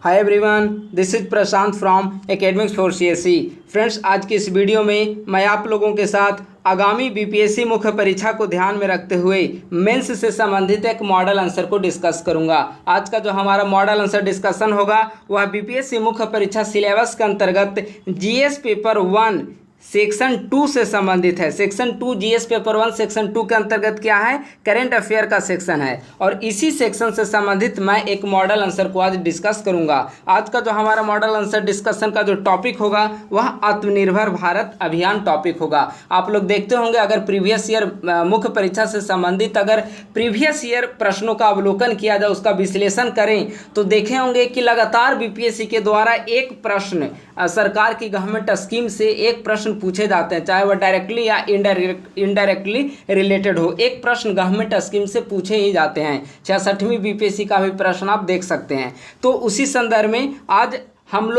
Hi everyone, this is Prashant from academics for CSE. Friends, आज की इस video में मैं आप लोगों के साथ आगामी बीपीएससी मुख्य परीक्षा को ध्यान में रखते हुए मेंस से संबंधित एक मॉडल आंसर को डिस्कस करूंगा। आज का जो हमारा मॉडल आंसर डिस्कशन होगा वह बीपीएससी मुख्य परीक्षा सिलेबस के अंतर्गत जीएस पेपर 1 सेक्शन 2 से संबंधित है। सेक्शन 2 जीएस पेपर 1 सेक्शन 2 के अंतर्गत क्या है? करंट अफेयर का सेक्शन है और इसी सेक्शन से संबंधित मैं एक मॉडल आंसर को आज डिस्कस करूंगा। आज का जो हमारा मॉडल आंसर डिस्कशन का जो टॉपिक होगा वह आत्मनिर्भर भारत अभियान टॉपिक होगा। आप लोग देखते होंगे, अगर प्रीवियस ईयर मुख्य परीक्षा से संबंधित अगर प्रीवियस ईयर प्रश्नों का अवलोकन किया जाए, उसका विश्लेषण करें तो देखे होंगे कि लगातार बीपीएससी के द्वारा एक प्रश्न सरकार की गवर्नमेंट स्कीम से एक प्रश्न पूछे जाते हैं, चाहे वह डायरेक्टली या इनडायरेक्टली रिलेटेड हो। एक प्रश्न गवर्नमेंट स्कीम से पूछे ही जाते हैं। 66वीं बीपीएससी का भी प्रश्न आप देख सकते हैं। तो उसी संदर्भ में आज हम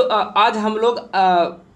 लोग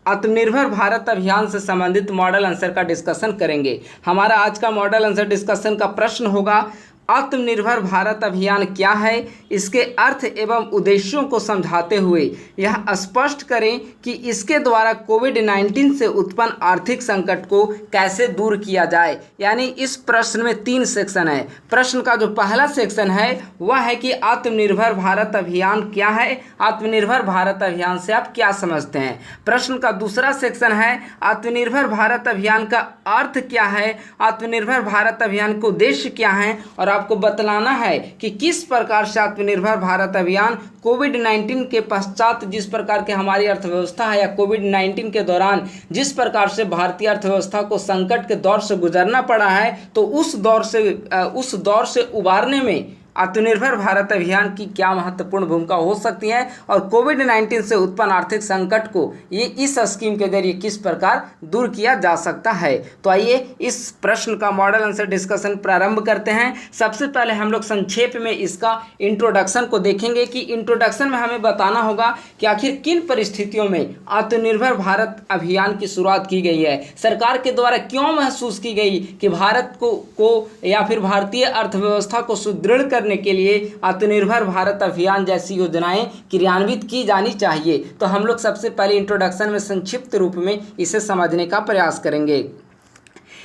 आत्मनिर्भर भारत अभियान से संबंधित मॉडल आंसर का डिस्कशन करेंगे। हमारा आज का मॉडल आंसर डिस्कशन का प्रश्न होगा, आत्मनिर्भर भारत अभियान क्या है, इसके अर्थ एवं उद्देश्यों को समझाते हुए यह स्पष्ट करें कि इसके द्वारा कोविड-19 से उत्पन्न आर्थिक संकट को कैसे दूर किया जाए। यानी इस प्रश्न में 3 सेक्शन है। प्रश्न का जो पहला सेक्शन है वह है कि आत्मनिर्भर भारत अभियान क्या है, आत्मनिर्भर भारत अभियान से आप क्या समझते हैं। प्रश्न का दूसरा सेक्शन है आत्मनिर्भर भारत अभियान का अर्थ क्या है, आत्मनिर्भर भारत अभियान के उद्देश्य क्या है और आपको बतलाना है कि किस प्रकार से आत्मनिर्भर भारत अभियान कोविड-19 के पश्चात जिस प्रकार के हमारी अर्थव्यवस्था है या कोविड-19 के दौरान जिस प्रकार से भारतीय अर्थव्यवस्था को संकट के दौर से गुजरना पड़ा है, तो उस दौर से उबारने में आत्मनिर्भर भारत अभियान की क्या महत्वपूर्ण भूमिका हो सकती है और कोविड-19 से उत्पन्न आर्थिक संकट को ये इस स्कीम के जरिए किस प्रकार दूर किया जा सकता है। तो आइए इस प्रश्न का मॉडल आंसर डिस्कशन प्रारंभ करते हैं। सबसे पहले हम लोग संक्षेप में इसका इंट्रोडक्शन को देखेंगे कि इंट्रोडक्शन में हमें बताना होगा कि आखिर किन परिस्थितियों में आत्मनिर्भर भारत अभियान की शुरुआत की गई है, सरकार के द्वारा क्यों महसूस की गई कि भारत को या फिर भारतीय अर्थव्यवस्था को सुदृढ़ करने के लिए आत्मनिर्भर भारत अभियान जैसी योजनाएं क्रियान्वित की जानी चाहिए। तो हम लोग सबसे पहले इंट्रोडक्शन में संक्षिप्त रूप में इसे समझने का प्रयास करेंगे।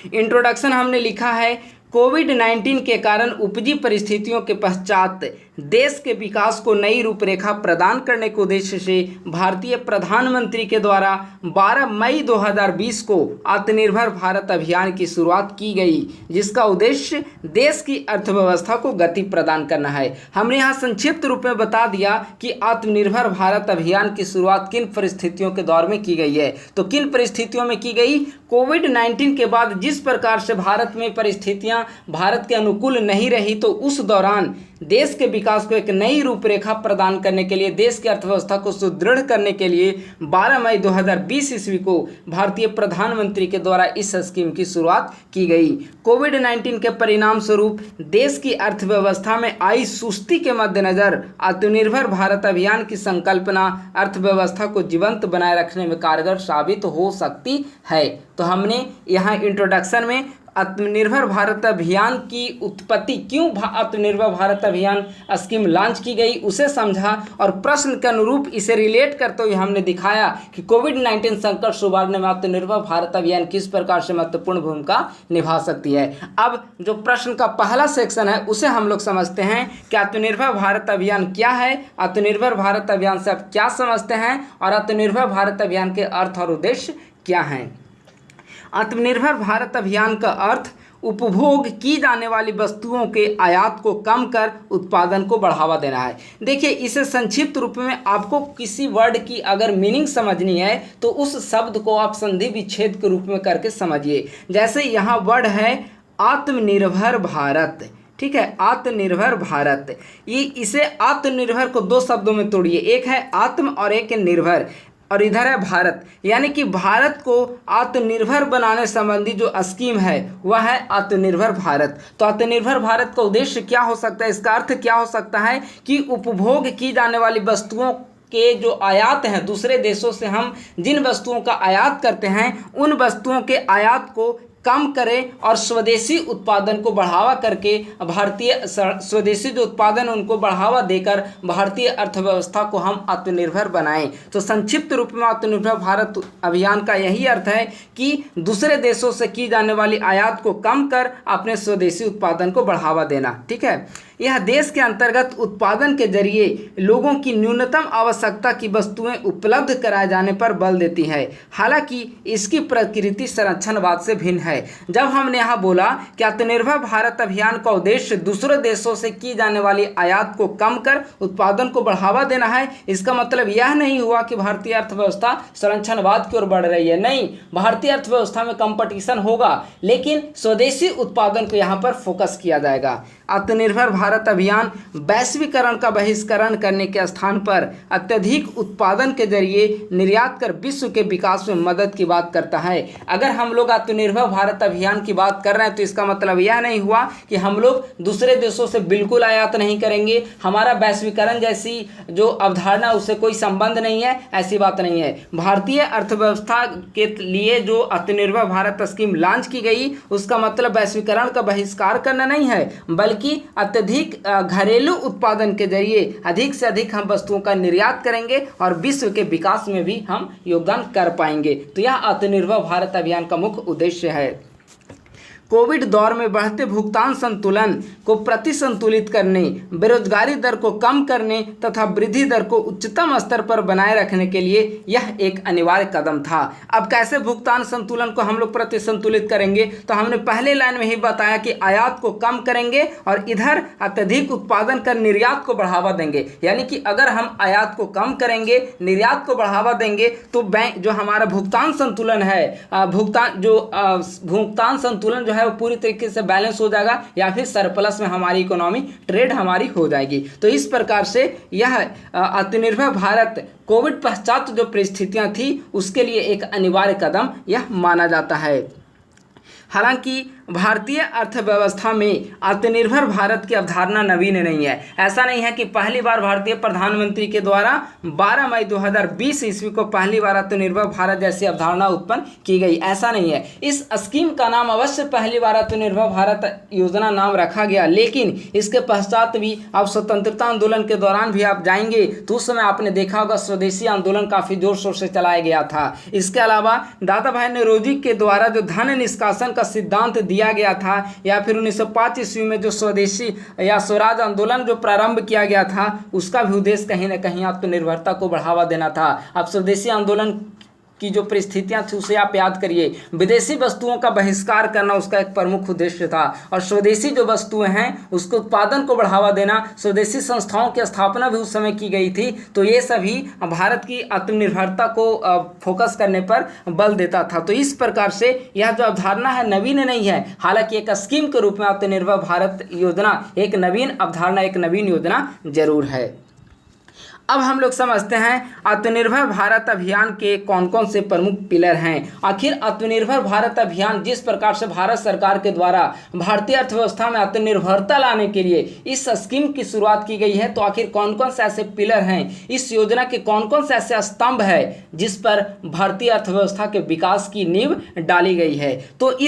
इंट्रोडक्शन हमने लिखा है, कोविड-19 के कारण उपजी परिस्थितियों के पश्चात देश के विकास को नई रूपरेखा प्रदान करने के उद्देश्य से भारतीय प्रधानमंत्री के द्वारा 12 मई 2020 को आत्मनिर्भर भारत अभियान की शुरुआत की गई, जिसका उद्देश्य देश की अर्थव्यवस्था को गति प्रदान करना है। हमने यहाँ संक्षिप्त रूप में बता दिया कि आत्मनिर्भर भारत अभियान की शुरुआत किन परिस्थितियों के दौर में की गई है। तो किन परिस्थितियों में की गई? कोविड-19 के बाद जिस प्रकार से भारत में परिस्थितियाँ भारत के अनुकूल नहीं रही, तो उस दौरान देश के विकास को एक नई रूपरेखा प्रदान करने के लिए, देश की अर्थव्यवस्था को सुदृढ़ करने के लिए 12 मई 2020 ईस्वी को भारतीय प्रधानमंत्री के द्वारा इस स्कीम की शुरुआत की गई। कोविड-19 के परिणाम स्वरूप देश की अर्थव्यवस्था में आई सुस्ती के मद्देनजर आत्मनिर्भर भारत अभियान की संकल्पना अर्थव्यवस्था को जीवंत बनाए रखने में कारगर साबित हो सकती है। तो हमने यहाँ इंट्रोडक्शन में आत्मनिर्भर भारत अभियान की उत्पत्ति, क्यों आत्मनिर्भर भारत अभियान स्कीम लॉन्च की गई, उसे समझा और प्रश्न के अनुरूप इसे रिलेट करते हुए हमने दिखाया कि कोविड-19 संकट से उबारने में आत्मनिर्भर भारत अभियान किस प्रकार से महत्वपूर्ण भूमिका निभा सकती है। अब जो प्रश्न का पहला सेक्शन है उसे हम लोग समझते हैं कि आत्मनिर्भर भारत अभियान क्या है, आत्मनिर्भर भारत अभियान से आप क्या समझते हैं और आत्मनिर्भर भारत अभियान के अर्थ और उद्देश्य क्या हैं। आत्मनिर्भर भारत अभियान का अर्थ उपभोग की जाने वाली वस्तुओं के आयात को कम कर उत्पादन को बढ़ावा देना है। देखिए, इसे संक्षिप्त रूप में आपको किसी वर्ड की अगर मीनिंग समझनी है तो उस शब्द को आप संधि विच्छेद के रूप में करके समझिए। जैसे यहाँ वर्ड है आत्मनिर्भर भारत, ठीक है, आत्मनिर्भर भारत। ये इसे आत्मनिर्भर को 2 शब्दों में तोड़िए, एक है आत्म और एक है निर्भर, और इधर है भारत। यानी कि भारत को आत्मनिर्भर बनाने संबंधी जो स्कीम है वह है आत्मनिर्भर भारत। तो आत्मनिर्भर भारत का उद्देश्य क्या हो सकता है, इसका अर्थ क्या हो सकता है कि उपभोग की जाने वाली वस्तुओं के जो आयात हैं, दूसरे देशों से हम जिन वस्तुओं का आयात करते हैं उन वस्तुओं के आयात को कम करें और स्वदेशी उत्पादन को बढ़ावा करके भारतीय स्वदेशी जो उत्पादन उनको बढ़ावा देकर भारतीय अर्थव्यवस्था को हम आत्मनिर्भर बनाएं। तो संक्षिप्त रूप में आत्मनिर्भर भारत अभियान का यही अर्थ है कि दूसरे देशों से की जाने वाली आयात को कम कर अपने स्वदेशी उत्पादन को बढ़ावा देना। ठीक है, यह देश के अंतर्गत उत्पादन के जरिए लोगों की न्यूनतम आवश्यकता की वस्तुएं उपलब्ध कराए जाने पर बल देती है। हालांकि इसकी प्रकृति संरक्षणवाद से भिन्न है। जब हमने यहाँ बोला कि आत्मनिर्भर भारत अभियान का उद्देश्य दूसरे देशों से की जाने वाली आयात को कम कर उत्पादन को बढ़ावा देना है, इसका मतलब यह नहीं हुआ कि भारतीय अर्थव्यवस्था संरक्षणवाद की ओर बढ़ रही है। नहीं, भारतीय अर्थव्यवस्था में कंपटीशन होगा, लेकिन स्वदेशी उत्पादन को यहाँ पर फोकस किया जाएगा। आत्मनिर्भर भारत अभियान वैश्वीकरण का बहिष्करण करने के स्थान पर अत्यधिक उत्पादन के जरिए निर्यात कर विश्व के विकास में मदद की बात करता है। अगर हम लोग आत्मनिर्भर भारत अभियान की बात कर रहे हैं तो इसका मतलब यह नहीं हुआ कि हम लोग दूसरे देशों से बिल्कुल आयात नहीं करेंगे, हमारा वैश्वीकरण जैसी जो अवधारणा उससे कोई संबंध नहीं है, ऐसी बात नहीं है। भारतीय अर्थव्यवस्था के लिए जो आत्मनिर्भर भारत स्कीम लॉन्च की गई उसका मतलब वैश्वीकरण का बहिष्कार करना नहीं है, बल्कि अत्यधिक घरेलू उत्पादन के जरिए अधिक से अधिक हम वस्तुओं का निर्यात करेंगे और विश्व के विकास में भी हम योगदान कर पाएंगे। तो यह आत्मनिर्भर भारत अभियान का मुख्य उद्देश्य है। कोविड दौर में बढ़ते भुगतान संतुलन को प्रतिसंतुलित करने, बेरोजगारी दर को कम करने तथा वृद्धि दर को उच्चतम स्तर पर बनाए रखने के लिए यह एक अनिवार्य कदम था। अब कैसे भुगतान संतुलन को हम लोग प्रतिसंतुलित करेंगे? तो हमने पहले लाइन में ही बताया कि आयात को कम करेंगे और इधर अत्यधिक उत्पादन कर निर्यात को बढ़ावा देंगे। यानी कि अगर हम आयात को कम करेंगे, निर्यात को बढ़ावा देंगे, तो बैंक जो हमारा भुगतान संतुलन है, भुगतान संतुलन जो है वो पूरी तरीके से बैलेंस हो जाएगा या फिर सरप्लस में हमारी इकोनॉमी, ट्रेड हमारी हो जाएगी। तो इस प्रकार से यह आत्मनिर्भर भारत कोविड पश्चात जो परिस्थितियां थी उसके लिए एक अनिवार्य कदम यह माना जाता है। हालांकि भारतीय अर्थव्यवस्था में आत्मनिर्भर भारत की अवधारणा नवीन नहीं है। ऐसा नहीं है कि पहली बार भारतीय प्रधानमंत्री के द्वारा 12 मई 2020 ईस्वी को पहली बार आत्मनिर्भर भारत जैसी अवधारणा उत्पन्न की गई, ऐसा नहीं है। इस स्कीम का नाम अवश्य पहली बार आत्मनिर्भर भारत योजना नाम रखा गया, लेकिन इसके पश्चात भी अब स्वतंत्रता आंदोलन के दौरान भी आप जाएंगे तो उस समय आपने देखा होगा स्वदेशी आंदोलन काफ़ी जोर शोर से चलाया गया था। इसके अलावा दादा भाई नौरोजी के द्वारा जो धन निष्कासन का सिद्धांत दिया गया था, या फिर 1905 ईस्वी में जो स्वदेशी या स्वराज आंदोलन जो प्रारंभ किया गया था, उसका भी उद्देश्य कहीं ना कहीं आत्मनिर्भरता को बढ़ावा देना था। अब स्वदेशी आंदोलन की जो परिस्थितियां थी उसे आप याद करिए। विदेशी वस्तुओं का बहिष्कार करना उसका एक प्रमुख उद्देश्य था और स्वदेशी जो वस्तुएं हैं उसके उत्पादन को बढ़ावा देना, स्वदेशी संस्थाओं की स्थापना भी उस समय की गई थी। तो ये सभी भारत की आत्मनिर्भरता को फोकस करने पर बल देता था। तो इस प्रकार से यह जो अवधारणा है नवीन नहीं है, हालांकि एक स्कीम के रूप में आत्मनिर्भर भारत योजना एक नवीन अवधारणा, एक नवीन योजना जरूर है। अब हम लोग समझते हैं आत्मनिर्भर भारत अभियान के कौन कौन से प्रमुख पिलर हैं। आखिर आत्मनिर्भर भारत अभियान जिस प्रकार से भारत सरकार के द्वारा भारतीय अर्थव्यवस्था में आत्मनिर्भरता लाने के लिए इस स्कीम की शुरुआत की गई है, तो आखिर कौन कौन से ऐसे पिलर हैं, इस योजना के कौन कौन से ऐसे स्तंभ है जिस पर भारतीय अर्थव्यवस्था के विकास की नींव डाली गई है। तो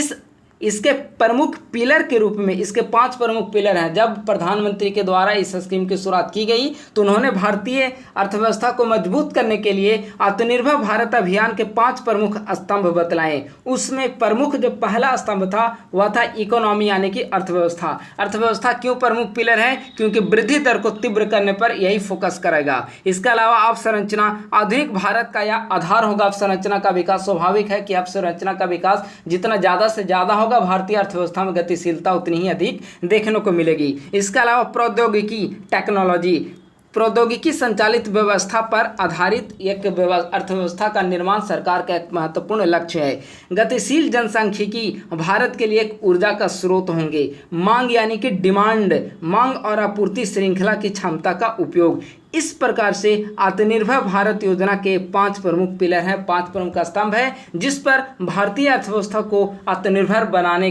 इसके प्रमुख पिलर के रूप में इसके 5 प्रमुख पिलर हैं। जब प्रधानमंत्री के द्वारा इस स्कीम की शुरुआत की गई तो उन्होंने भारतीय अर्थव्यवस्था को मजबूत करने के लिए आत्मनिर्भर भारत अभियान के 5 प्रमुख स्तंभ बतलाए। उसमें प्रमुख जो पहला स्तंभ था वह था इकोनॉमी, यानी कि अर्थव्यवस्था। अर्थव्यवस्था क्यों प्रमुख पिलर है? क्योंकि वृद्धि दर को तीव्र करने पर यही फोकस करेगा। इसके अलावा अवसंरचना, आधुनिक भारत का यह आधार होगा अवसंरचना का विकास। स्वाभाविक है कि अवसंरचना का विकास जितना ज़्यादा से ज़्यादा होगा, भारतीय अर्थव्यवस्था में गतिशीलता उतनी ही अधिक देखने को मिलेगी। इसके अलावा प्रौद्योगिकी, टेक्नोलॉजी, प्रौद्योगिकी संचालित व्यवस्था पर आधारित एक अर्थव्यवस्था का निर्माण सरकार का एक महत्वपूर्ण लक्ष्य है। गतिशील जनसांख्यिकी भारत के लिए एक ऊर्जा का स्रोत होंगे। मांग यानी कि डिमांड, मांग और आपूर्ति श्रृंखला की क्षमता का उपयोग। इस प्रकार से आत्मनिर्भर भारत योजना के 5 प्रमुख पिलर हैं, 5 प्रमुख स्तंभ है जिस पर भारतीय अर्थव्यवस्था को आत्मनिर्भर बनाने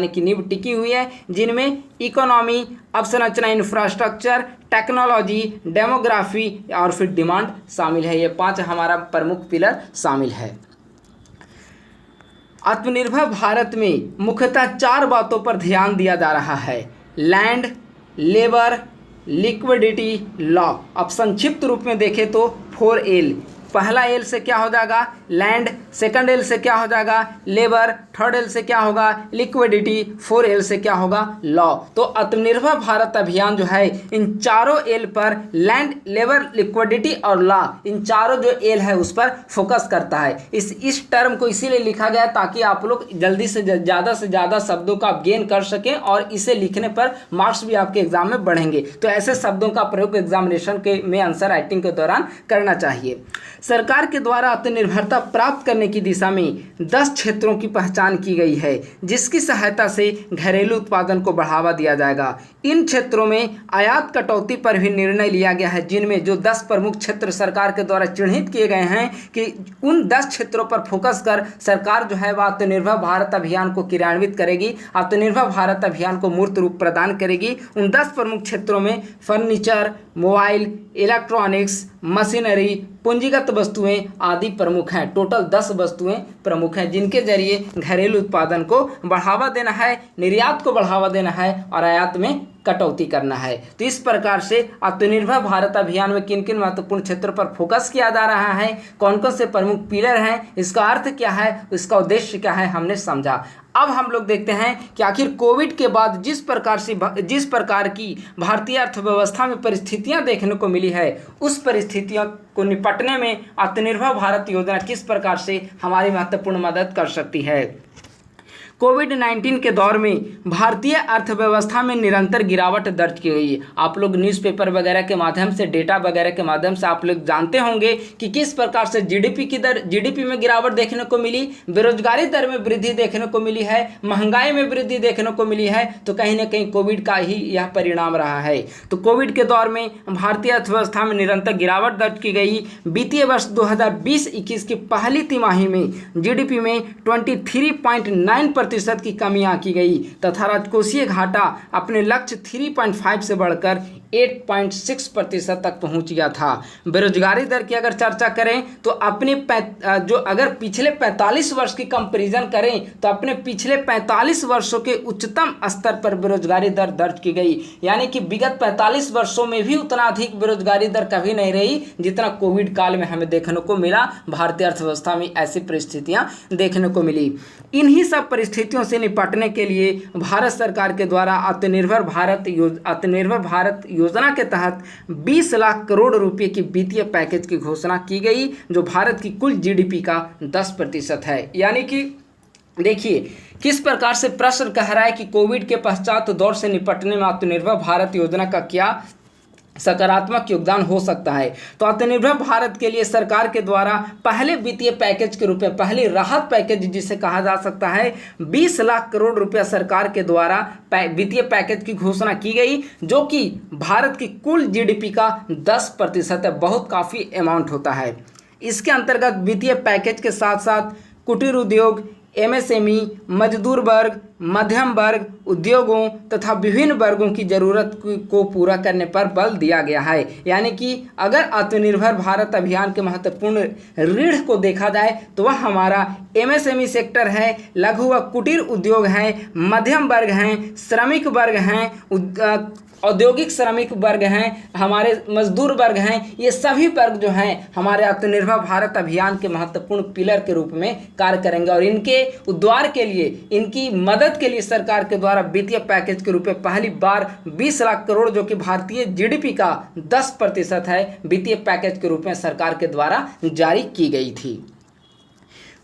की नींव टिकी हुई है, जिनमें इकोनॉमी, अवसंरचना, इंफ्रास्ट्रक्चर, टेक्नोलॉजी, डेमोग्राफी और फिर डिमांड शामिल है। ये 5 हमारा प्रमुख पिलर शामिल है। अब हम लोग समझते हैं आत्मनिर्भर भारत अभियान के कौन कौन से प्रमुख स्तंभ हैं। आखिर आत्मनिर्भर भारत अभियान जिस प्रकार से भारत सरकार के द्वारा भारतीय अर्थव्यवस्था में आत्मनिर्भरता लाने के लिए इस स्कीम की शुरुआत की गई है, तो उन्होंने भारतीय अर्थव्यवस्था को मजबूत करने के लिए आत्मनिर्भर भारत योजना एक नवीन अवधारणा, एक नवीन योजना जरूर है। अब हम लोग समझते हैं आत्मनिर्भर भारत अभियान के कौन कौन से प्रमुख पिलर हैं। आत्मनिर्भर भारत में मुख्यतः 4 बातों पर ध्यान दिया जा रहा है: लैंड, लेबर, लिक्विडिटी, लॉ। अब संक्षिप्त रूप में देखें तो 4L। पहला एल से क्या हो जाएगा? लैंड। सेकंड एल से क्या हो जाएगा? लेबर। थर्ड एल से क्या होगा? लिक्विडिटी। 4L से क्या होगा? लॉ। तो आत्मनिर्भर भारत अभियान जो है इन चारों एल पर, लैंड, लेबर, लिक्विडिटी और लॉ, इन चारों जो एल है उस पर फोकस करता है। इस टर्म को इसीलिए लिखा गया ताकि आप लोग जल्दी से ज़्यादा शब्दों का आप गेन कर सकें और इसे लिखने पर मार्क्स भी आपके एग्जाम में बढ़ेंगे। तो ऐसे शब्दों का प्रयोग एग्जामिनेशन के में आंसर राइटिंग के दौरान करना चाहिए। सरकार के द्वारा आत्मनिर्भरता प्राप्त करने की दिशा में 10 क्षेत्रों की पहचान की गई है, जिसकी सहायता से घरेलू उत्पादन को बढ़ावा दिया जाएगा। इन क्षेत्रों में आयात कटौती पर भी निर्णय लिया गया है, जिनमें जो 10 प्रमुख क्षेत्र सरकार के द्वारा चिन्हित किए गए हैं कि उन 10 क्षेत्रों पर फोकस कर सरकार जो है वह आत्मनिर्भर भारत अभियान को क्रियान्वित करेगी, आत्मनिर्भर भारत अभियान को मूर्त रूप प्रदान करेगी। उन 10 प्रमुख क्षेत्रों में फर्नीचर, मोबाइल, इलेक्ट्रॉनिक्स, मशीनरी, पूंजीगत वस्तुएं आदि प्रमुख हैं। टोटल 10 वस्तुएं प्रमुख हैं जिनके जरिए घरेलू उत्पादन को बढ़ावा देना है, निर्यात को बढ़ावा देना है और आयात में कटौती करना है। तो इस प्रकार से आत्मनिर्भर भारत अभियान में किन किन महत्वपूर्ण क्षेत्रों पर फोकस किया जा रहा है, कौन कौन से प्रमुख पिलर हैं, इसका अर्थ क्या है, इसका उद्देश्य क्या है, हमने समझा। अब हम लोग देखते हैं कि आखिर कोविड के बाद जिस प्रकार की भारतीय अर्थव्यवस्था में परिस्थितियां देखने को मिली है, उस परिस्थितियों को निपटने में आत्मनिर्भर भारत योजना किस प्रकार से हमारी महत्वपूर्ण मदद कर सकती है। कोविड-19 के दौर में भारतीय अर्थव्यवस्था में निरंतर गिरावट दर्ज की गई। आप लोग न्यूज़पेपर वगैरह के माध्यम से, डेटा वगैरह के माध्यम से आप लोग जानते होंगे कि किस प्रकार से जीडीपी में गिरावट देखने को मिली, बेरोजगारी दर में वृद्धि देखने को मिली है, महंगाई में वृद्धि देखने को मिली है। तो कहीं ना कहीं कोविड का ही यह परिणाम रहा है। तो कोविड के दौर में भारतीय अर्थव्यवस्था में निरंतर गिरावट दर्ज की गई। वित्तीय वर्ष 2020-21 की पहली तिमाही में जीडीपी में 23.9% की कमी आंकी गई तथा राजकोषीय घाटा अपने लक्ष्य 3.5 से बढ़कर 8.6% तक पहुंच गया था। बेरोजगारी दर की अगर चर्चा करें तो अगर पिछले 45 वर्ष की कंपैरिजन करें तो अपने पिछले 45 वर्षों के उच्चतम स्तर पर बेरोजगारी दर दर्ज की गई। यानी कि विगत 45 वर्षों में भी उतना अधिक बेरोजगारी दर कभी नहीं रही जितना कोविड काल में हमें देखने को मिला। भारतीय अर्थव्यवस्था में ऐसी परिस्थितियां देखने को मिली। इन्हीं सब परिस्थितियों से निपटने के लिए भारत सरकार के द्वारा आत्मनिर्भर भारत योजना के तहत 20 लाख करोड़ रुपए की वित्तीय पैकेज की घोषणा की गई, जो भारत की कुल जीडीपी का 10% है। यानी कि देखिए किस प्रकार से प्रश्न कह रहा है कि कोविड के पश्चात दौर से निपटने में आत्मनिर्भर भारत योजना का क्या सकारात्मक योगदान हो सकता है। तो आत्मनिर्भर भारत के लिए सरकार के द्वारा पहले वित्तीय पैकेज के रूप में, पहली राहत पैकेज जिसे कहा जा सकता है, 20 लाख करोड़ रुपया सरकार के द्वारा वित्तीय पैकेज की घोषणा की गई, जो कि भारत की कुल जीडीपी का 10% है। बहुत काफ़ी अमाउंट होता है। इसके अंतर्गत वित्तीय पैकेज के साथ साथ कुटीर उद्योग, एमएसएमई, मजदूर वर्ग, मध्यम वर्ग, उद्योगों तथा विभिन्न वर्गों की ज़रूरत को पूरा करने पर बल दिया गया है। यानी कि अगर आत्मनिर्भर भारत अभियान के महत्वपूर्ण रीढ़ को देखा जाए तो वह हमारा एमएसएमई सेक्टर है, लघु व कुटीर उद्योग हैं, मध्यम वर्ग हैं, श्रमिक वर्ग हैं, औद्योगिक श्रमिक वर्ग हैं, हमारे मजदूर वर्ग हैं। ये सभी वर्ग जो हैं हमारे आत्मनिर्भर भारत अभियान के महत्वपूर्ण पिलर के रूप में कार्य करेंगे और इनके उद्धार के लिए, इनकी मदद के लिए सरकार के द्वारा वित्तीय पैकेज के रूप में पहली बार 20 लाख करोड़, जो कि भारतीय जीडीपी का 10% है, वित्तीय पैकेज के रूप में सरकार के द्वारा जारी की गई थी।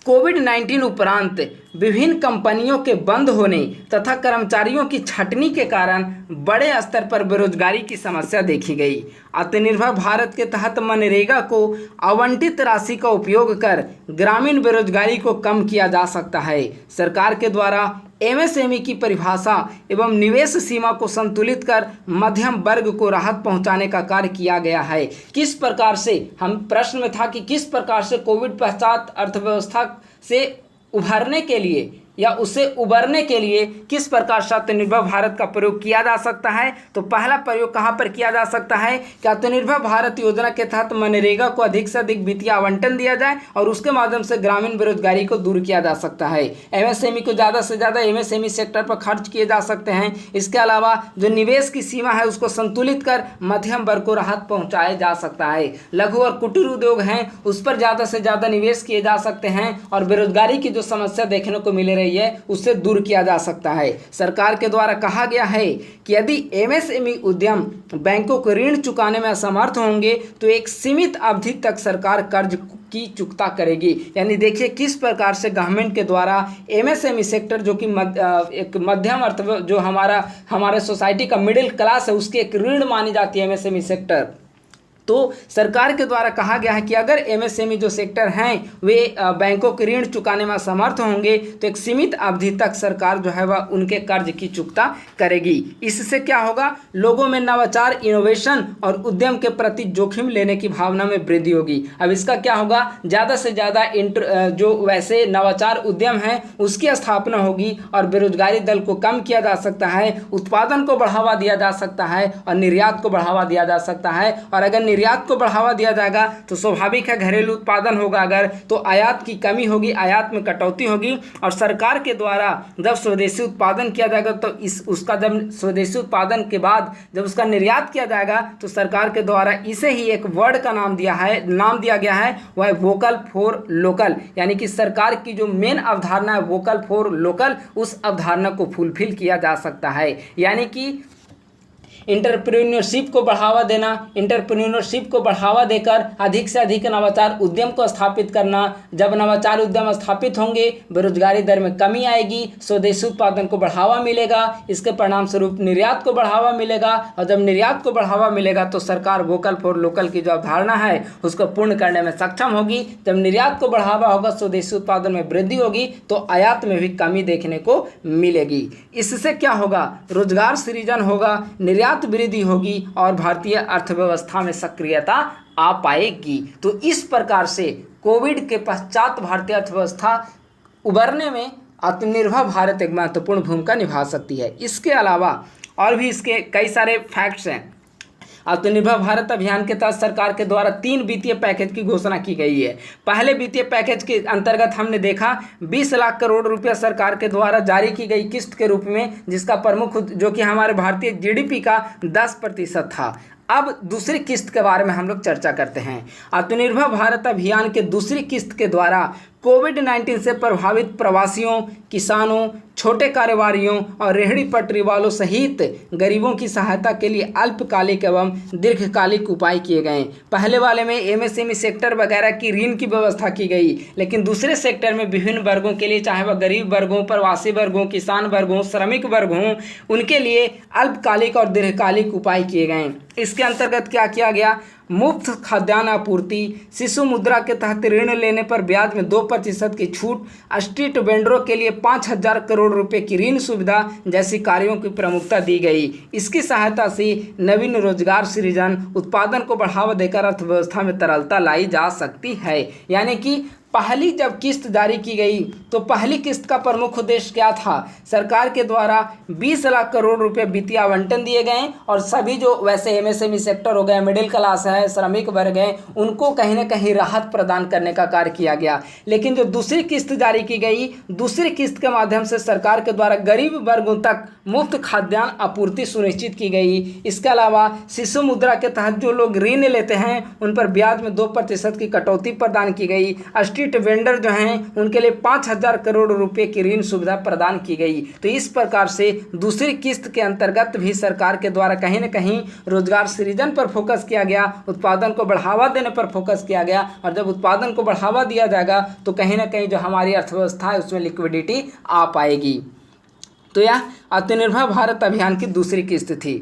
कोविड-19 उपरांत विभिन्न कंपनियों के बंद होने तथा कर्मचारियों की छटनी के कारण बड़े स्तर पर बेरोजगारी की समस्या देखी गई। आत्मनिर्भर भारत के तहत मनरेगा को आवंटित राशि का उपयोग कर ग्रामीण बेरोजगारी को कम किया जा सकता है। सरकार के द्वारा एमएसएमई की परिभाषा एवं निवेश सीमा को संतुलित कर मध्यम वर्ग को राहत पहुंचाने का कार्य किया गया है। किस प्रकार से, हम प्रश्न में था कि किस प्रकार से कोविड पश्चात अर्थव्यवस्था से उभरने के लिए या उसे उबरने के लिए किस प्रकार से आत्मनिर्भर भारत का प्रयोग किया जा सकता है। तो पहला प्रयोग कहाँ पर किया जा सकता है कि आत्मनिर्भर भारत योजना के तहत मनरेगा को अधिक से अधिक वित्तीय आवंटन दिया जाए और उसके माध्यम से ग्रामीण बेरोजगारी को दूर किया जा सकता है। एमएसएमई को ज़्यादा से ज़्यादा एमएसएमई सेक्टर पर खर्च किए जा सकते हैं। इसके अलावा जो निवेश की सीमा है उसको संतुलित कर मध्यम वर्ग को राहत पहुंचाया जा सकता है। लघु और कुटीर उद्योग हैं उस पर ज़्यादा से ज़्यादा निवेश किए जा सकते हैं और बेरोजगारी की जो समस्या देखने को मिल रही है उससे दूर किया जा सकता है। सरकार के द्वारा कहा गया है कि यदि एमएसएमई उद्यम बैंकों को ऋण चुकाने में असमर्थ होंगे तो एक सीमित अवधि तक सरकार कर्ज की चुकता करेगी। यानी देखिए किस प्रकार से गवर्नमेंट के द्वारा एमएसएमई सेक्टर जो कि एक मध्यम अर्थ जो हमारे सोसाइटी का मिडिल क्लास है उसकी एक ऋण मानी जाती है एमएसएमई सेक्टर। तो सरकार के द्वारा कहा गया है कि अगर एमएसएमई जो सेक्टर हैं वे बैंकों के ऋण चुकाने में असमर्थ होंगे तो एक सीमित अवधि तक सरकार जो है वह उनके कर्ज की चुकता करेगी। इससे क्या होगा, लोगों में नवाचार, इनोवेशन और उद्यम के प्रति जोखिम लेने की भावना में वृद्धि होगी। अब इसका क्या होगा, ज़्यादा से ज़्यादा जो वैसे नवाचार उद्यम हैं उसकी स्थापना होगी और बेरोजगारी दर को कम किया जा सकता है, उत्पादन को बढ़ावा दिया जा सकता है और निर्यात को बढ़ावा दिया जा सकता है। और अगर निर्यात को बढ़ावा दिया जाएगा तो स्वाभाविक है घरेलू उत्पादन होगा, अगर तो आयात की कमी होगी, आयात में कटौती होगी। और सरकार के द्वारा जब स्वदेशी उत्पादन किया जाएगा तो उसका जब स्वदेशी उत्पादन के बाद जब उसका निर्यात किया जाएगा तो सरकार के द्वारा इसे ही एक वर्ड का नाम दिया गया है, वह है वोकल फॉर लोकल। यानी कि सरकार की जो मेन अवधारणा है वोकल फॉर लोकल, उस अवधारणा को फुलफिल किया जा सकता है। यानी कि इंटरप्रेन्योरशिप को बढ़ावा देना, इंटरप्रेन्योरशिप को बढ़ावा देकर अधिक से अधिक नवाचार उद्यम को स्थापित करना। जब नवाचार उद्यम स्थापित होंगे बेरोजगारी दर में कमी आएगी, स्वदेशी उत्पादन को बढ़ावा मिलेगा, इसके परिणाम स्वरूप निर्यात को बढ़ावा मिलेगा और जब निर्यात को बढ़ावा मिलेगा तो सरकार वोकल फॉर लोकल की जो अवधारणा है उसको पूर्ण करने में सक्षम होगी। जब निर्यात को बढ़ावा होगा, स्वदेशी उत्पादन में वृद्धि होगी तो आयात में भी कमी देखने को मिलेगी। इससे क्या होगा, रोजगार सृजन होगा, निर्यात वृद्धि होगी और भारतीय अर्थव्यवस्था में सक्रियता आ पाएगी। तो इस प्रकार से कोविड के पश्चात भारतीय अर्थव्यवस्था उबरने में आत्मनिर्भर भारत एक महत्वपूर्ण भूमिका निभा सकती है। इसके अलावा और भी इसके कई सारे फैक्ट्स हैं। आत्मनिर्भर भारत अभियान के तहत सरकार के द्वारा 3 वित्तीय पैकेज की घोषणा की गई है। पहले वित्तीय पैकेज के अंतर्गत हमने देखा 20 लाख करोड़ रुपया सरकार के द्वारा जारी की गई किस्त के रूप में, जिसका प्रमुख जो कि हमारे भारतीय जीडीपी का 10% था। अब दूसरी किस्त के बारे में हम लोग चर्चा करते हैं। आत्मनिर्भर भारत अभियान के दूसरी किस्त के द्वारा कोविड-19 से प्रभावित प्रवासियों, किसानों, छोटे कारोबारियों और रेहड़ी पटरी वालों सहित गरीबों की सहायता के लिए अल्पकालिक एवं दीर्घकालिक उपाय किए गए। पहले वाले में एमएसएमई सेक्टर वगैरह की ऋण की व्यवस्था की गई, लेकिन दूसरे सेक्टर में विभिन्न वर्गों के लिए, चाहे वह गरीब वर्गों, प्रवासी वर्गों, किसान वर्गों, श्रमिक वर्ग हों, उनके लिए अल्पकालिक और दीर्घकालिक उपाय किए गए। इसके अंतर्गत क्या किया गया, मुफ्त खाद्यान्न आपूर्ति, शिशु मुद्रा के तहत ऋण लेने पर ब्याज में 2% की छूट, स्ट्रीट वेंडरों के लिए 5,000 करोड़ रुपए की ऋण सुविधा जैसी कार्यों की प्रमुखता दी गई। इसकी सहायता से नवीन रोजगार सृजन, उत्पादन को बढ़ावा देकर अर्थव्यवस्था में तरलता लाई जा सकती है। यानी कि पहली जब किस्त जारी की गई तो पहली किस्त का प्रमुख उद्देश्य क्या था, सरकार के द्वारा 20 लाख करोड़ रुपए वित्तीय आवंटन दिए गए और सभी जो वैसे एमएसएमई सेक्टर हो गए, मिडिल क्लास है, श्रमिक वर्ग हैं, उनको कहीं ना कहीं राहत प्रदान करने का कार्य किया गया। लेकिन जो दूसरी किस्त जारी की गई, दूसरी किस्त के माध्यम से सरकार के द्वारा गरीब वर्गों तक मुफ्त खाद्यान्न आपूर्ति सुनिश्चित की गई। इसके अलावा शिशु मुद्रा के तहत जो लोग ऋण लेते हैं उन पर ब्याज में 2% की कटौती प्रदान की गई। स्ट्रीट वेंडर जो हैं उनके लिए 5,000 करोड़ रुपए की ऋण सुविधा प्रदान की गई। तो इस प्रकार से दूसरी किस्त के अंतर्गत भी सरकार के द्वारा कहीं ना कहीं रोजगार सृजन पर फोकस किया गया, उत्पादन को बढ़ावा देने पर फोकस किया गया। और जब उत्पादन को बढ़ावा दिया जाएगा तो कहीं ना कहीं जो हमारी अर्थव्यवस्था है उसमें लिक्विडिटी आ पाएगी। तो यह आत्मनिर्भर भारत अभियान की दूसरी किस्त थी।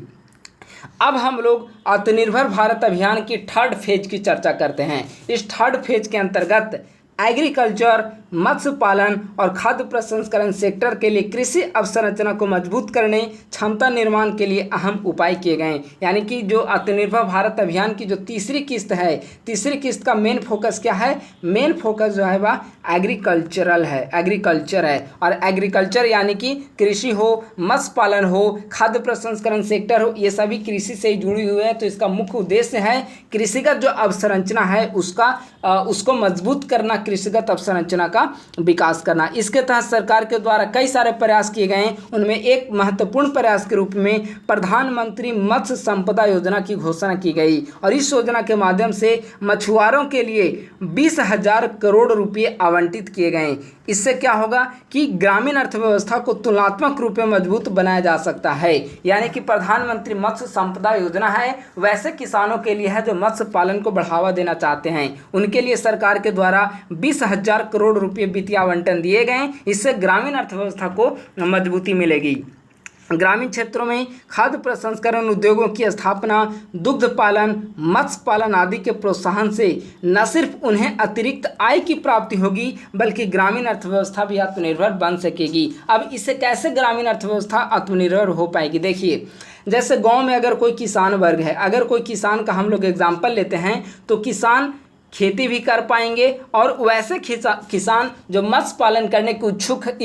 अब हम लोग आत्मनिर्भर भारत अभियान की 3rd फेज की चर्चा करते हैं। इस 3rd फेज के अंतर्गत एग्रीकल्चर, मत्स्य पालन और खाद्य प्रसंस्करण सेक्टर के लिए कृषि अवसंरचना को मजबूत करने, क्षमता निर्माण के लिए अहम उपाय किए गए। यानी कि जो आत्मनिर्भर भारत अभियान की जो तीसरी किस्त है, तीसरी किस्त का मेन फोकस क्या है? मेन फोकस जो है वह एग्रीकल्चर है। और एग्रीकल्चर यानी कि कृषि हो, मत्स्य पालन हो, खाद्य प्रसंस्करण सेक्टर हो, ये सभी कृषि से जुड़ी हुई है। तो इसका मुख्य उद्देश्य है कृषिगत जो अवसंरचना है उसको मजबूत करना, कृषिगत अवसंरचना का विकास करना। इसके तहत सरकार के द्वारा कई सारे प्रयास किए गए हैं। उनमें एक महत्वपूर्ण प्रयास के रूप में प्रधानमंत्री मत्स्य संपदा योजना की घोषणा की गई और इस योजना के माध्यम से मछुआरों के लिए 20,000 करोड़ रुपए आवंटित किए गए। इससे क्या होगा कि ग्रामीण अर्थव्यवस्था को तुलनात्मक रूप में मजबूत बनाया जा सकता है। यानी कि प्रधानमंत्री मत्स्य संपदा योजना है वैसे किसानों के लिए है जो मत्स्य पालन को बढ़ावा देना चाहते हैं, उनके लिए सरकार के द्वारा 20,000 करोड़ रुपए वित्तीय आवंटन दिए गए। इससे ग्रामीण अर्थव्यवस्था को मजबूती मिलेगी। ग्रामीण क्षेत्रों में खाद्य प्रसंस्करण उद्योगों की स्थापना, दुग्ध पालन, मत्स्य पालन आदि के प्रोत्साहन से न सिर्फ उन्हें अतिरिक्त आय की प्राप्ति होगी बल्कि ग्रामीण अर्थव्यवस्था भी आत्मनिर्भर बन सकेगी। अब इससे कैसे ग्रामीण अर्थव्यवस्था आत्मनिर्भर हो पाएगी? देखिए, जैसे गांव में अगर कोई किसान वर्ग है, अगर कोई किसान का हम लोग एग्जाम्पल लेते हैं तो किसान खेती भी कर पाएंगे और वैसे किसान जो मत्स्य पालन करने के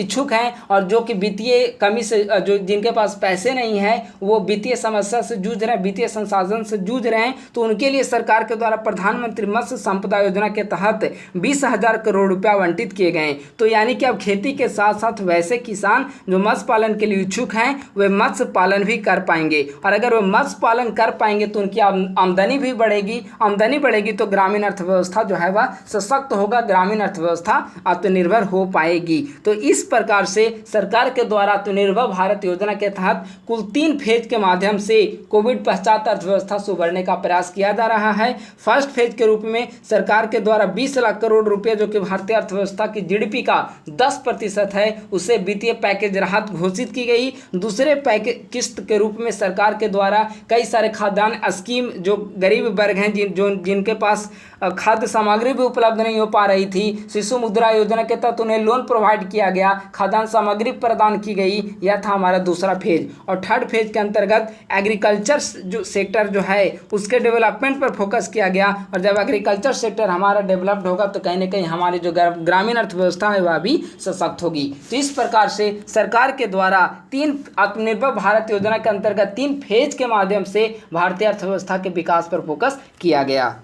इच्छुक हैं और जो कि वित्तीय कमी से जो जिनके पास पैसे नहीं हैं, वो वित्तीय समस्या से जूझ रहे हैं, वित्तीय संसाधन से जूझ रहे हैं, तो उनके लिए सरकार के द्वारा प्रधानमंत्री मत्स्य संपदा योजना के तहत 20,000 करोड़ रुपये आवंटित किए गए। तो यानी कि अब खेती के साथ साथ वैसे किसान जो मत्स्य पालन के लिए इच्छुक हैं वे मत्स्य पालन भी कर पाएंगे और अगर वे मत्स्य पालन कर पाएंगे तो उनकी आमदनी भी बढ़ेगी। आमदनी बढ़ेगी तो ग्रामीण अर्थव्यवस्था जो है वह सशक्त होगा, ग्रामीण अर्थव्यवस्था आत्मनिर्भर हो पाएगी। तो इस प्रकार से सरकार के द्वारा आत्मनिर्भर भारत योजना के तहत कुल 3 फेज के माध्यम से कोविड पश्चात अर्थव्यवस्था से उभरने का प्रयास किया जा रहा है। फर्स्ट फेज के रूप में सरकार के द्वारा 20 लाख करोड़ रुपए जो कि भारतीय अर्थव्यवस्था की जीडीपी का 10% है उसे वित्तीय पैकेज राहत घोषित की गई। दूसरे पैकेज किस्त के रूप में सरकार के द्वारा कई सारे खाद्यान्न स्कीम जो गरीब वर्ग हैं जिनके पास खाद्य सामग्री भी उपलब्ध नहीं हो पा रही थी, शिशु मुद्रा योजना के तहत उन्हें लोन प्रोवाइड किया गया, खाद्यान्न सामग्री प्रदान की गई। यह था हमारा दूसरा फेज। और थर्ड फेज के अंतर्गत एग्रीकल्चर जो सेक्टर जो है उसके डेवलपमेंट पर फोकस किया गया और जब एग्रीकल्चर सेक्टर हमारा डेवलप्ड होगा तो कहीं ना कहीं हमारी जो ग्रामीण अर्थव्यवस्था है वह भी सशक्त होगी। तो इस प्रकार से सरकार के द्वारा 3 आत्मनिर्भर भारत योजना के अंतर्गत 3 फेज के माध्यम से भारतीय अर्थव्यवस्था के विकास पर फोकस किया गया।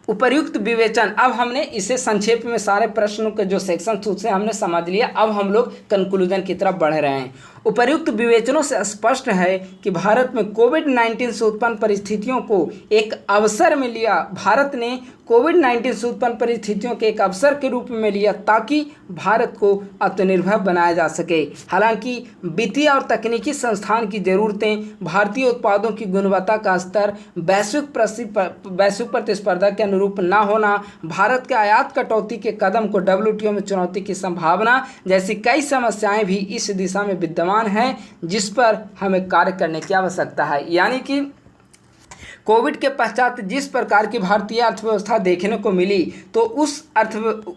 उपर्युक्त विवेचन, अब हमने इसे संक्षेप में सारे प्रश्नों के जो सेक्शन उसे हमने समझ लिया। अब हम लोग कंक्लूजन की तरफ बढ़ रहे हैं। उपर्युक्त विवेचनों से स्पष्ट है कि भारत में कोविड-19 से उत्पन्न परिस्थितियों को एक अवसर में लिया। भारत ने कोविड-19 से उत्पन्न परिस्थितियों के एक अवसर के रूप में लिया ताकि भारत को आत्मनिर्भर बनाया जा सके। हालांकि वित्तीय और तकनीकी संस्थान की ज़रूरतें, भारतीय उत्पादों की गुणवत्ता का स्तर, वैश्विक प्रतिस्पर्धा के अनुरूप न होना, भारत के आयात कटौती के कदम को WTO में चुनौती की संभावना जैसी कई समस्याएं भी इस दिशा में विद्यमान है जिस पर हमें कार्य करने की आवश्यकता है। यानी कि कोविड के पश्चात जिस प्रकार की भारतीय अर्थव्यवस्था देखने को मिली तो उस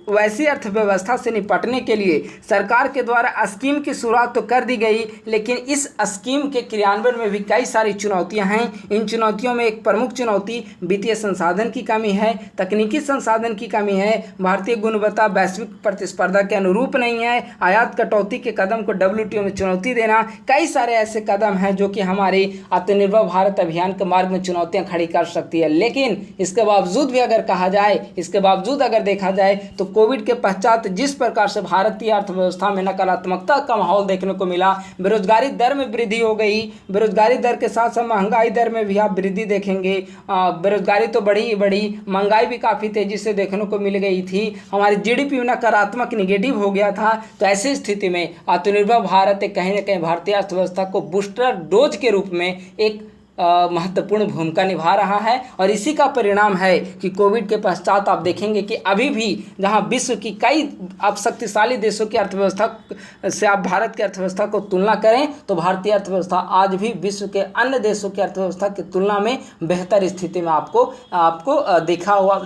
वैसी अर्थव्यवस्था से निपटने के लिए सरकार के द्वारा स्कीम की शुरुआत तो कर दी गई, लेकिन इस स्कीम के क्रियान्वयन में भी कई सारी चुनौतियां हैं। इन चुनौतियों में एक प्रमुख चुनौती वित्तीय संसाधन की कमी है, तकनीकी संसाधन की कमी है, भारतीय गुणवत्ता वैश्विक प्रतिस्पर्धा के अनुरूप नहीं है, आयात कटौती के कदम को WTO में चुनौती देना। कई सारे ऐसे कदम हैं जो कि हमारे आत्मनिर्भर भारत अभियान के मार्ग में चुनौतियां खड़ी कर सकती है। लेकिन इसके बावजूद भी अगर कहा जाए, इसके बावजूद अगर देखा जाए तो कोविड के पश्चात जिस प्रकार से भारतीय अर्थव्यवस्था में नकारात्मकता का माहौल देखने को मिला, बेरोजगारी दर में वृद्धि हो गई, बेरोजगारी दर के साथ साथ महंगाई दर में भी आप वृद्धि देखेंगे। बेरोजगारी तो बढ़ी ही बढ़ी, महंगाई भी काफ़ी तेजी से देखने को मिल गई थी, हमारी GDP नकारात्मक निगेटिव हो गया था। तो ऐसी स्थिति में आत्मनिर्भर भारत कहीं ना कहीं भारतीय अर्थव्यवस्था को बूस्टर डोज के रूप में एक महत्वपूर्ण भूमिका निभा रहा है और इसी का परिणाम है कि कोविड के पश्चात आप देखेंगे कि अभी भी जहां विश्व की कई अब शक्तिशाली देशों की अर्थव्यवस्था से आप भारत की अर्थव्यवस्था को तुलना करें तो भारतीय अर्थव्यवस्था आज भी विश्व के अन्य देशों की अर्थव्यवस्था की तुलना में बेहतर स्थिति में आपको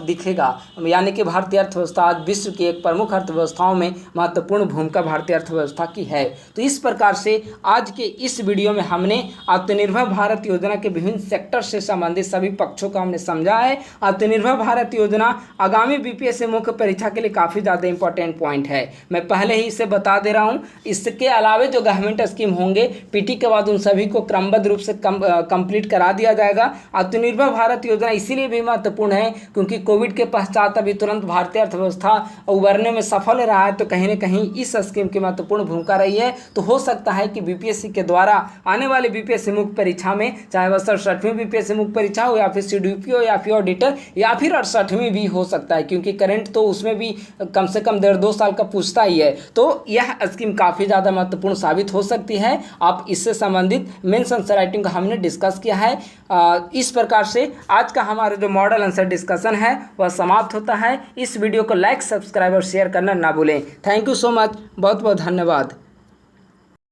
दिखेगा। यानी कि भारतीय अर्थव्यवस्था आज विश्व की एक प्रमुख अर्थव्यवस्थाओं में महत्वपूर्ण भूमिका भारतीय अर्थव्यवस्था की है। तो इस प्रकार से आज के इस वीडियो में हमने आत्मनिर्भर भारत योजना के विभिन्न सेक्टर से संबंधित सभी पक्षों का हमने समझा है। आत्मनिर्भर भारत योजना आगामी बीपीएससी मुख्य परीक्षा के लिए काफ़ी ज़्यादा इंपॉर्टेंट पॉइंट है। मैं पहले ही इसे बता दे रहा हूँ। इसके अलावा जो गवर्नमेंट स्कीम होंगे पीटी के बाद उन सभी को क्रमबद्ध रूप से कंप्लीट करा दिया जाएगा। आत्मनिर्भर भारत योजना इसीलिए भी महत्वपूर्ण है क्योंकि कोविड के पश्चात अभी तुरंत भारतीय अर्थव्यवस्था उभरने में सफल रहा है, तो कहीं ना कहीं इस स्कीम की महत्वपूर्ण भूमिका रही है। तो हो सकता है कि बीपीएससी के द्वारा आने वाले बीपीएससी मुख्य परीक्षा में, चाहे वह 67वीं बीपीएससी मुख्य परीक्षा हो या फिर सीडीपी हो या फिर ऑडिटर या फिर 68वीं भी हो सकता है, क्योंकि करंट तो उसमें भी कम से कम 1.5-2 साल का पूछता ही है। तो यह स्कीम काफ़ी ज़्यादा महत्वपूर्ण साबित हो सकती है। आप इससे संबंधित मेंस आंसर राइटिंग का हमने डिस्कस किया है। इस प्रकार से आज का हमारा जो मॉडल आंसर डिस्कशन है वह समाप्त होता है। इस वीडियो को लाइक, सब्सक्राइब और शेयर करना ना भूलें। थैंक यू सो मच, बहुत बहुत धन्यवाद।